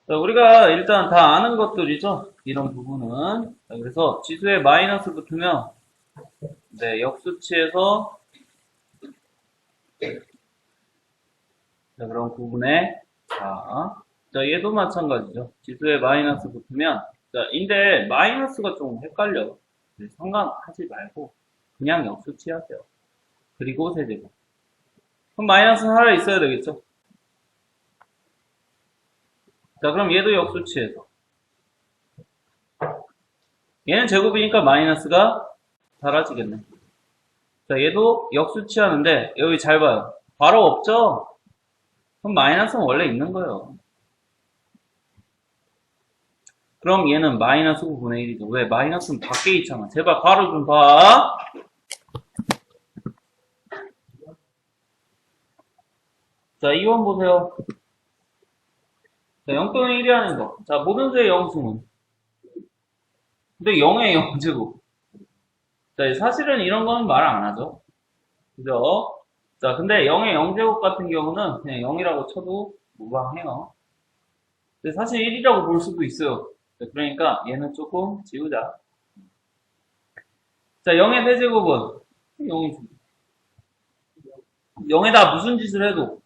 자, 우리가 일단 다 아는 것들이죠. 이런 부분은. 자, 그래서 지수에 마이너스 붙으면, 네, 역수치에서, 자, 그런 부분에, 자, 얘도 마찬가지죠. 지수에 마이너스 붙으면, 자, 근데 마이너스가 좀 헷갈려. 상관하지 말고, 그냥 역수치 하세요. 그리고 세제곱. 그럼 마이너스는 하나 있어야 되겠죠? 자, 그럼 얘도 역수치에서. 얘는 제곱이니까 마이너스가 사라지겠네. 자, 얘도 역수치 하는데, 여기 잘 봐요. 바로 없죠? 그럼 마이너스는 원래 있는 거예요. 그럼 얘는 마이너스 9분의 1이죠. 왜? 마이너스는 밖에 있잖아. 제발 바로 좀 봐. 자, 2번 보세요. 자, 0분의 1이 하는 거. 자, 모든 수의 영수는. 근데 0의 0제곱. 자, 사실은 이런 거는 말 안 하죠. 그죠? 자, 근데 0의 0제곱 같은 경우는 그냥 0이라고 쳐도 무방해요. 근데 사실 1이라고 볼 수도 있어요. 자, 그러니까 얘는 조금 지우자. 자, 0의 세제곱은 0이지. 0에다 무슨 짓을 해도.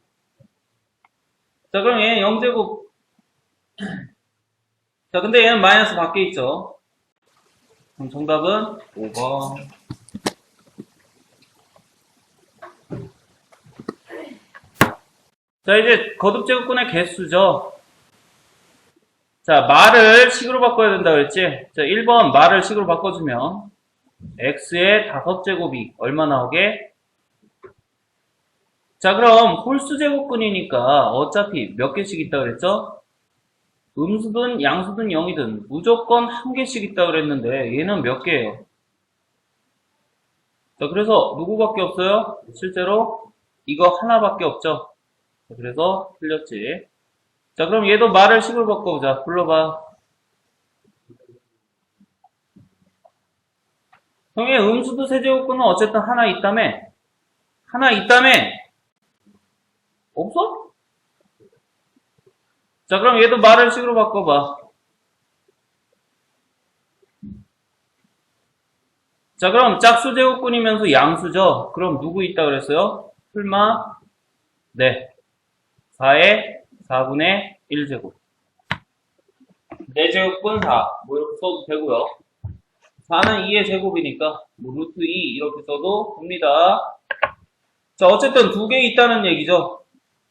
자, 그럼 얘는 0제곱. 자, 근데 얘는 마이너스 밖에 있죠. 그럼 정답은 5번. 자, 이제 거듭제곱근의 개수죠. 자, 말을 식으로 바꿔야 된다 그랬지? 자, 1번 말을 식으로 바꿔주면 x의 5제곱이 얼마 나오게? 자, 그럼 홀수제곱근이니까 어차피 몇 개씩 있다 그랬죠? 음수든 양수든 0이든 무조건 한 개씩 있다 그랬는데 얘는 몇 개예요? 자, 그래서 누구밖에 없어요? 실제로 이거 하나밖에 없죠? 자, 그래서 틀렸지. 자, 그럼 얘도 말을 식으로 바꿔보자. 불러봐. 형의 음수도 세제곱근은 어쨌든 하나 있다며? 하나 있다며? 없어? 자, 그럼 얘도 말을 식으로 바꿔봐. 자, 그럼 짝수 제곱근이면서 양수죠? 그럼 누구 있다 그랬어요? 설마? 네. 4의 4분의 1제곱. 4제곱분 4. 뭐 이렇게 써도 되고요. 4는 2의 제곱이니까 뭐 루트 2 이렇게 써도 됩니다. 자, 어쨌든 2개 있다는 얘기죠.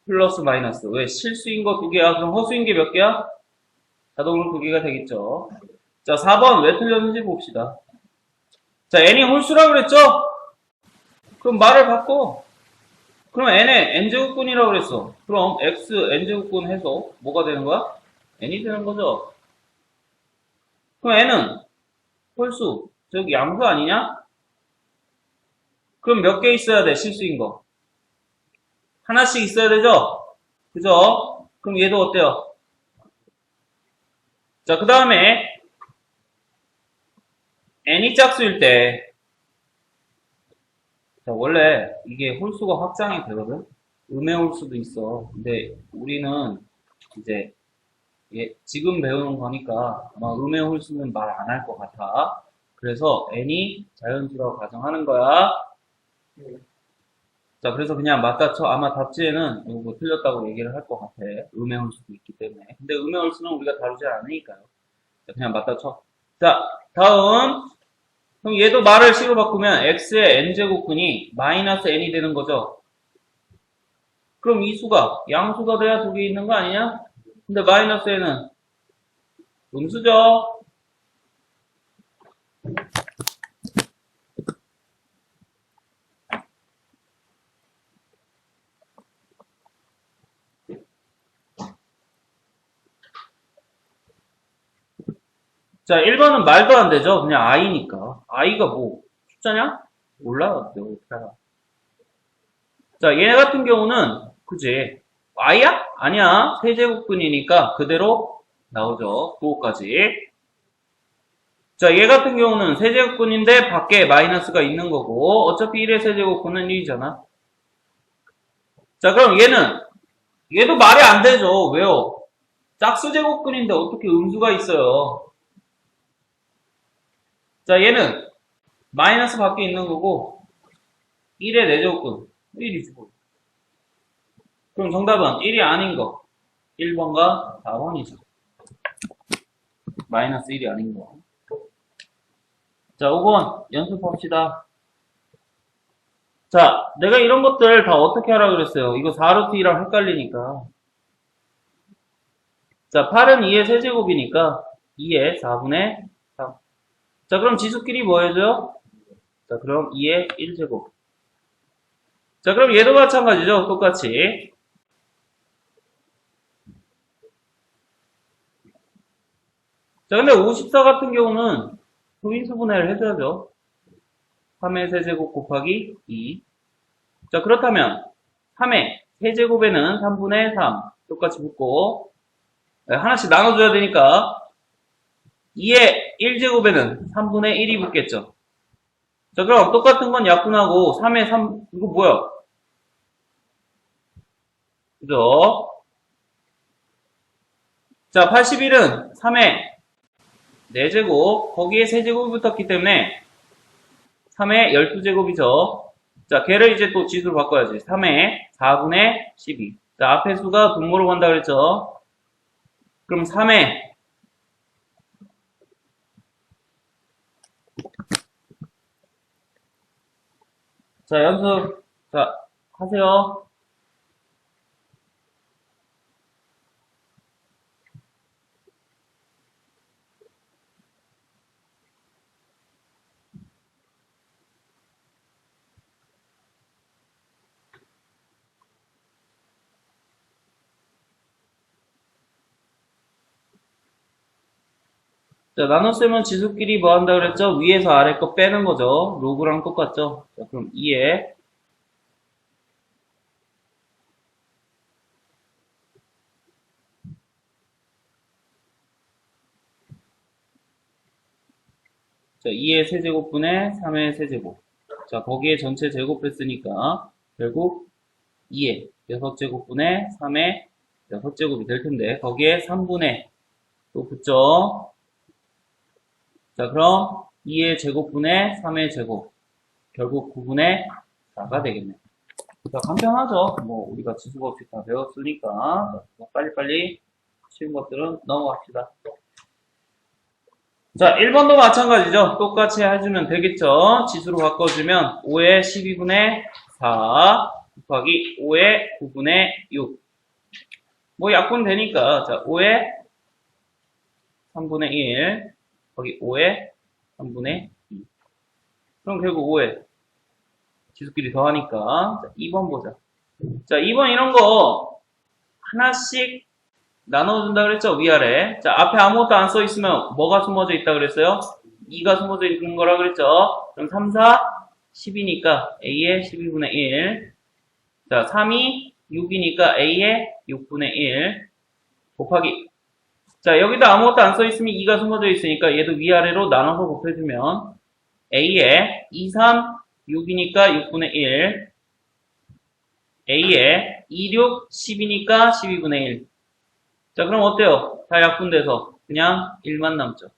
플러스 마이너스. 왜? 실수인 거 2개야. 그럼 허수인 게 몇 개야? 자동으로 2개가 되겠죠. 자, 4번 왜 틀렸는지 봅시다. 자, n이 홀수라고 그랬죠? 그럼 말을 바꿔. 그럼 n의 n제곱근이라고 그랬어. 그럼 x n제곱근 해서 뭐가 되는 거야? n이 되는 거죠. 그럼 n은 홀수, 즉 양수 아니냐? 그럼 몇 개 있어야 돼? 실수인 거. 하나씩 있어야 되죠? 그죠? 그럼 얘도 어때요? 자, 그 다음에 n이 짝수일 때, 자, 원래 이게 홀수가 확장이 되거든? 음의 홀수도 있어. 근데 우리는 이제 지금 배우는 거니까 아마 음의 홀수는 말 안 할 것 같아. 그래서 n이 자연수라고 가정하는 거야. 자, 그래서 그냥 맞다 쳐. 아마 답지에는 이거 틀렸다고 얘기를 할 것 같아. 음의 홀수도 있기 때문에. 근데 음의 홀수는 우리가 다루지 않으니까요. 자, 그냥 맞다 쳐. 자, 다음. 그럼 얘도 말을 식으로 바꾸면 x의 n제곱근이 마이너스 n이 되는 거죠. 그럼 이 수가 양수가 돼야 2개 있는 거 아니냐? 근데 마이너스 n은 음수죠. 자, 1번은 말도 안 되죠. 그냥 i니까. i가 뭐 숫자냐? 몰라. 내가 어떻게 알아. 자, 얘 같은 경우는 그지? i야? 아니야. 세제곱근이니까 그대로 나오죠. 9호까지. 자, 얘 같은 경우는 세제곱근인데 밖에 마이너스가 있는 거고 어차피 1의 세제곱근은 1이잖아. 자, 그럼 얘도 말이 안 되죠. 왜요? 짝수 제곱근인데 어떻게 음수가 있어요? 자, 얘는 마이너스 밖에 있는 거고 1의 4제곱근 1이지 뭐. 그럼 정답은 1이 아닌 거 1번과 4번이죠. 마이너스 1이 아닌 거. 자, 5번 연습합시다. 자, 내가 이런 것들 다 어떻게 하라 그랬어요? 이거 4루트 2랑 헷갈리니까. 자, 8은 2의 세제곱이니까 2의 4분의 3. 자, 그럼 지수끼리 뭐 해줘요? 자, 그럼 2의 1제곱. 자, 그럼 얘도 마찬가지죠. 똑같이. 자, 근데 54 같은 경우는 소인수분해를 해줘야죠. 3의 세제곱 곱하기 2. 자, 그렇다면 3의 세제곱에는 3분의 3 똑같이 붙고 하나씩 나눠줘야 되니까 2의 1제곱에는 3분의 1이 붙겠죠. 자, 그럼 똑같은 건 약분하고 3의 3, 이거 뭐야? 그죠? 자, 81은 3의 4제곱, 거기에 세제곱이 붙었기 때문에 3의 12제곱이죠. 자, 걔를 이제 또 지수로 바꿔야지. 3의 4분의 12. 자, 앞에 수가 분모로 간다 그랬죠. 그럼 3의 자, 연습. 자, 하세요. 자, 나눗셈은 지수끼리 뭐 한다 그랬죠? 위에서 아래 거 빼는 거죠. 로그랑 똑같죠? 자, 그럼 2에 자, 2의 세제곱분의 3의 세제곱. 자, 거기에 전체 제곱했으니까 결국 2의 6제곱분의 3의 6제곱이 될 텐데 거기에 3분의 또 붙죠? 자, 그럼 2의 제곱분의 3의 제곱. 결국 9분의 4가 되겠네. 자, 간편하죠? 뭐, 우리가 지수가 없이 다 배웠으니까. 자, 빨리빨리 쉬운 것들은 넘어갑시다. 자, 1번도 마찬가지죠? 똑같이 해주면 되겠죠? 지수로 바꿔주면 5의 12분의 4 곱하기 5의 9분의 6. 뭐, 약분 되니까. 자, 5의 3분의 1 거기 5의 3분의 2. 그럼 결국 5의 지수끼리 더하니까. 자, 2번 보자. 자, 2번 이런 거 하나씩 나눠준다 그랬죠? 위아래. 자, 앞에 아무것도 안 써 있으면 뭐가 숨어져 있다 그랬어요? 2가 숨어져 있는 거라 그랬죠? 그럼 3, 4, 10이니까 A의 12분의 1. 자, 3이 6이니까 A의 6분의 1. 곱하기. 자, 여기도 아무것도 안 써 있으면 2가 숨어져 있으니까 얘도 위아래로 나눠서 곱해주면 A의 2, 3, 6이니까 6분의 1. A의 2, 6, 10이니까 12분의 1. 자, 그럼 어때요? 다 약분돼서 그냥 1만 남죠.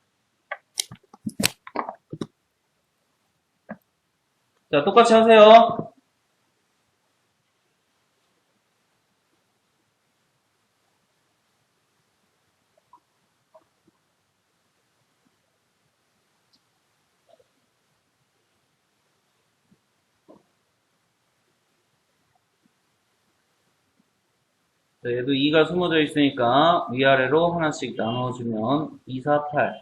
자, 똑같이 하세요. 자, 얘도 2가 숨어져 있으니까 위아래로 하나씩 나눠주면 2, 4, 8.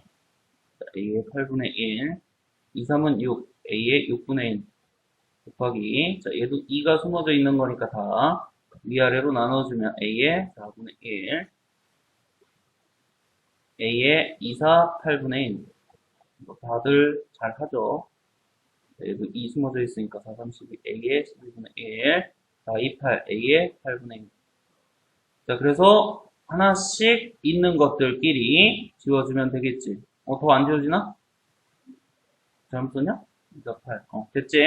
자, A의 8분의 1. 2, 3은 6. A의 6분의 1. 곱하기. 자, 얘도 2가 숨어져 있는 거니까 다 위아래로 나눠주면 A의 4분의 1. A의 2, 4, 8분의 1. 뭐 다들 잘 하죠? 자, 얘도 2 숨어져 있으니까 4, 3, 12. A의 12분의 1. 4, 2, 8. A의 8분의 1. 자, 그래서 하나씩 있는 것들끼리 지워주면 되겠지. 더 안 지워지나? 잘못 썼냐? 2, 4, 8. 됐지?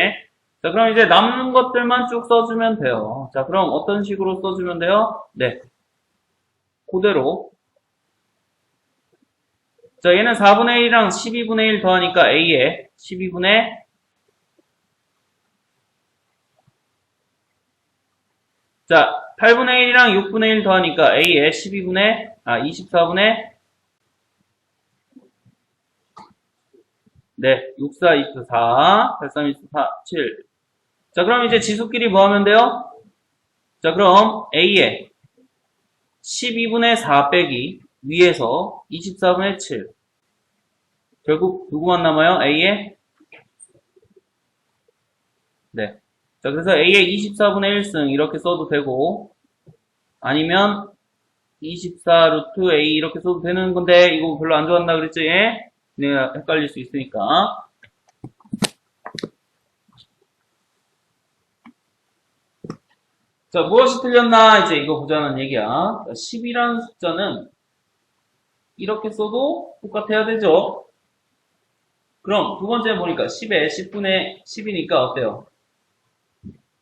자, 그럼 이제 남는 것들만 쭉 써주면 돼요. 자, 그럼 어떤 식으로 써주면 돼요? 네. 그대로 자, 얘는 4분의 1이랑 12분의 1 더하니까 A에 12분의 자, 8분의 1이랑 6분의 1 더하니까 A에 24분의 네, 6, 4, 24, 4, 8, 3, 24, 7. 자, 그럼 이제 지수끼리 뭐 하면 돼요? 자, 그럼 A에 12분의 4 빼기 위에서 24분의 7. 결국 누구만 남아요? A에? 네. 자, 그래서 A에 24분의 1승 이렇게 써도 되고, 아니면 24 루트 A 이렇게 써도 되는 건데, 이거 별로 안 좋아한다 그랬지? 내가 헷갈릴 수 있으니까. 자, 무엇이 틀렸나? 이제 이거 보자는 얘기야. 10이라는 숫자는 이렇게 써도 똑같아야 되죠? 그럼 두 번째 보니까 10에 10분의 10이니까 어때요?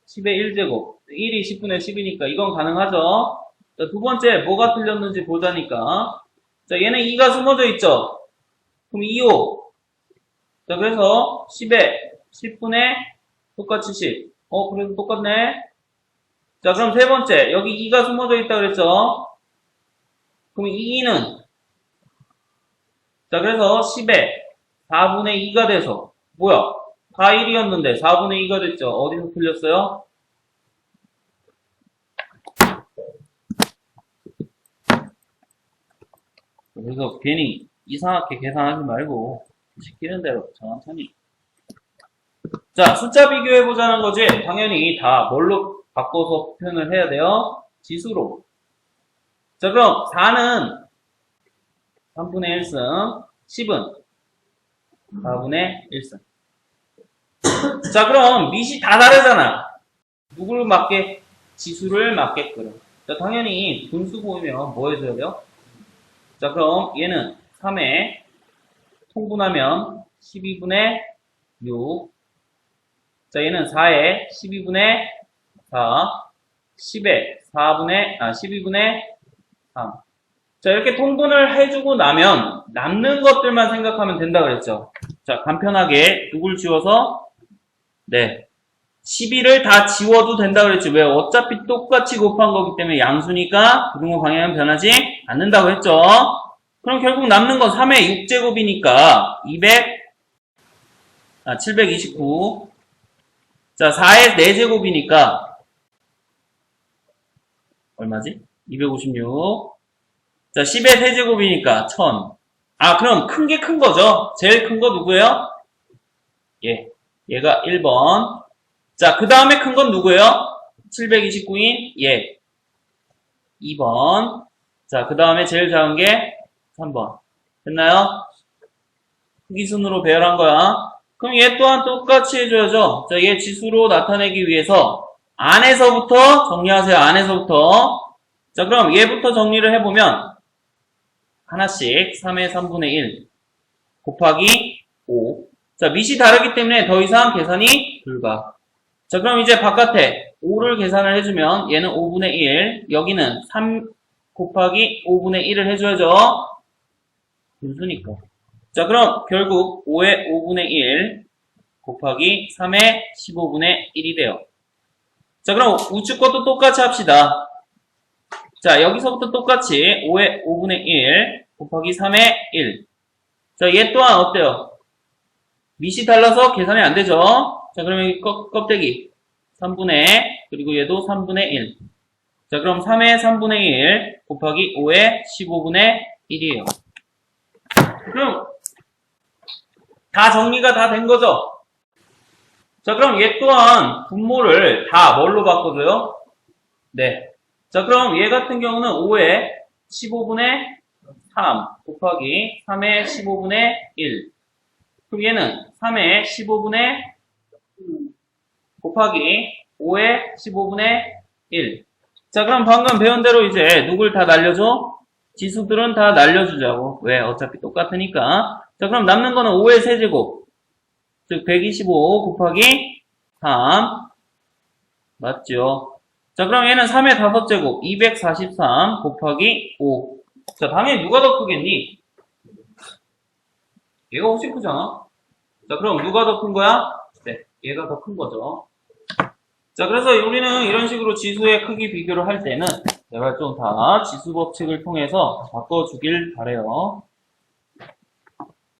10의 1제곱. 1이 10분의 10이니까 이건 가능하죠? 자, 두 번째 뭐가 틀렸는지 보자니까. 자, 얘는 2가 숨어져 있죠? 그럼 2호. 자, 그래서 10에 10분의 똑같이 10. 그래도 똑같네. 자, 그럼 세 번째. 여기 2가 숨어져 있다 그랬죠? 그럼 2는 자, 그래서 10에 4분의 2가 돼서 뭐야? 다 1이었는데 4분의 2가 됐죠? 어디서 틀렸어요? 그래서 괜히 이상하게 계산하지 말고 시키는 대로 천천히. 자, 숫자 비교해보자는 거지. 당연히 다 뭘로 바꿔서 표현을 해야 돼요? 지수로. 자, 그럼 4는 3분의 1승, 10은 4분의 1승. 자, 그럼 밑이 다 다르잖아. 누구를 맞게? 지수를 맞게끔. 자, 당연히 분수 보이면 뭐 해줘야 돼요? 자, 그럼 얘는 3에 통분하면 12분의 6. 자, 얘는 4에 12분의 4. 10에 12분의 3. 자, 이렇게 통분을 해주고 나면 남는 것들만 생각하면 된다 그랬죠. 자, 간편하게 누굴 지워서? 네. 12를 다 지워도 된다 그랬지. 왜? 어차피 똑같이 곱한 거기 때문에 양수니까 부등호 방향은 변하지 않는다고 했죠. 그럼 결국 남는 건 3의 6제곱이니까 729. 자, 4의 4제곱이니까 얼마지? 256. 자, 10의 세제곱이니까 1000. 그럼 큰 게 큰 거죠? 제일 큰 거 누구예요? 얘가 1번. 자, 그 다음에 큰 건 누구예요? 729인 2번. 자, 그 다음에 제일 작은 게 3번. 됐나요? 크기순으로 배열한 거야. 그럼 얘 또한 똑같이 해줘야죠. 자, 얘 지수로 나타내기 위해서 안에서부터 정리하세요. 안에서부터. 자, 그럼 얘부터 정리를 해보면 하나씩 3의 3분의 1 곱하기 5. 자, 밑이 다르기 때문에 더 이상 계산이 불가. 자, 그럼 이제 바깥에 5를 계산을 해주면 얘는 5분의 1, 여기는 3 곱하기 5분의 1을 해줘야죠. 분수니까. 자, 그럼 결국 5의 5분의 1 곱하기 3의 15분의 1이 돼요. 자, 그럼 우측 것도 똑같이 합시다. 자, 여기서부터 똑같이 5의 5분의 1 곱하기 3의 1. 자, 얘 또한 어때요? 밑이 달라서 계산이 안 되죠? 자, 그러면 여기 껍데기 3분의, 그리고 얘도 3분의 1. 자, 그럼 3의 3분의 1 곱하기 5의 15분의 1이에요. 그럼 다 정리가 다 된 거죠? 자, 그럼 얘 또한 분모를 다 뭘로 바꿔줘요? 네. 자, 그럼 얘 같은 경우는 5의 15분의 3 곱하기 3의 15분의 1. 그럼 얘는 3의 15분의 곱하기 5의 15분의 1. 자, 그럼 방금 배운 대로 이제 누굴 다 날려줘? 지수들은 다 날려주자고. 왜? 어차피 똑같으니까. 자, 그럼 남는 거는 5의 세제곱. 즉, 125 곱하기 3. 맞죠? 자, 그럼 얘는 3의 5제곱. 243 곱하기 5. 자, 당연히 누가 더 크겠니? 얘가 훨씬 크잖아. 자, 그럼 누가 더 큰 거야? 네, 얘가 더 큰 거죠. 자, 그래서 우리는 이런 식으로 지수의 크기 비교를 할 때는 제발 좀 다 지수 법칙을 통해서 바꿔주길 바래요.